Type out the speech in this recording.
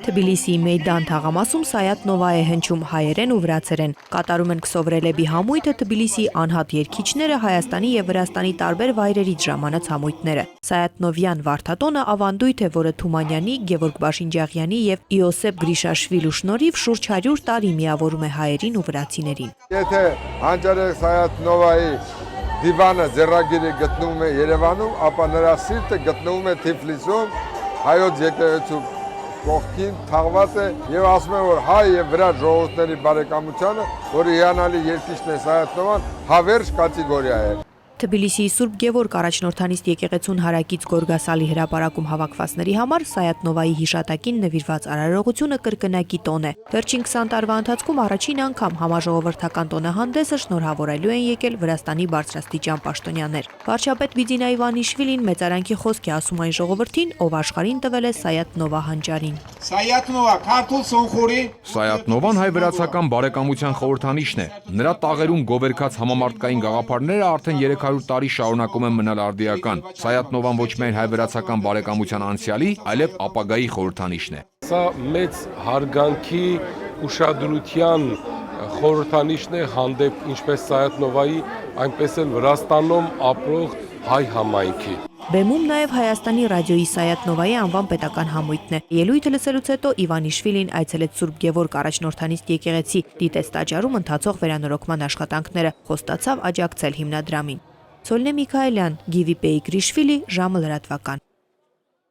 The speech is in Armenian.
Թբիլիսիի Մեյդան թաղամասում Սայաթ Նովա է հնչում հայերեն ու վրացերեն։ Կատարում են Քսովրելեբի համույթը Թբիլիսիի անհատ երգիչները Հայաստանի եւ Վրաստանի տարբեր վայրերից ժամանած համույթները։ Սայաթ Նովյան վարդատոնը ավանդույթ է, որը Թումանյանի, Գևորգ Բաշինջաղյանի եւ Իոսեփ Գրիշաշվիլու շնորհիվ շուրջ 100 տարի միավորում է հայերին ու վրացիներին։ Եթե հանճարեղ Սայաթ Նովայի դիվանը ձեռագիրը գտնվում է Երևանում, ապա նրա սիրտը գտնվում է Թիֆլիսում, հայոց եկեղեցու կողքին թաղված է եւ ասում են, որ հայ եւ վրաց ժողովուրդների բարեկամությանը, որը հիանալի երկիչն է Սայաթ Նովան, հավերժ կատեգորիա է։ Թբիլիսիի Սուրբ Գևորգ առաջնորդանիստ եկեղեցուն հարակից Գորգասալի հրապարակում հավաքվածների համար Սայաթ Նովայի հիշատակին նվիրված արարողությունը կրկնակի տոն է։ Վերջին 20 տարվա ընթացքում առաջին անգամ համաժողովրդական տոնահանդեսը շնորհավորելու են եկել Վրաստանի բարձրաստիճան պաշտոնյաներ։ Վարչապետ Բիձինա Իվանիշվիլին մեծարանքի խոսք է ասում այն ժողովրդին, ով աշխարհին տվել է Սայաթ Նովա հանճարին։ Սայաթ Նովա քարտուլ սոնխորի Սայաթ Նովան հայ-վրացական բարեկամության խորհրդանիշն է։ Նրա տաղերում գովերքած համամարտկային գաղափարները արդեն 300 տարի շարունակում են մնալ արդիական։ Սայաթ Նովան ոչ միայն հայ-վրացական բարեկամության անցյալի, այլև ապագայի խորհրդանիշն է։ Սա մեծ հարգանքի ուշադրության խորհրդանիշն է հանդեպ ինչպես Սայաթ Նովայի, այնպես էլ Վրաստանում ապրող հայ համայնքի։ Բեմում նաև Հայաստանի ռադիոյի Սայաթ Նովայի անվան պետական համույթն է։ Ելույթը լսելուց հետո Իվանիշվիլին այցելեց Սուրբ Գևորգ առաջնորդանիստ եկեղեցի, դիտեց տաճարում ընթացող վերանորոգման աշխատանքները, խոստացավ աջակցել հիմնադրամին։ Սոլնե Միքայելյան, Գիվի Պեյկրիշվիլի, ժամը լրատվական։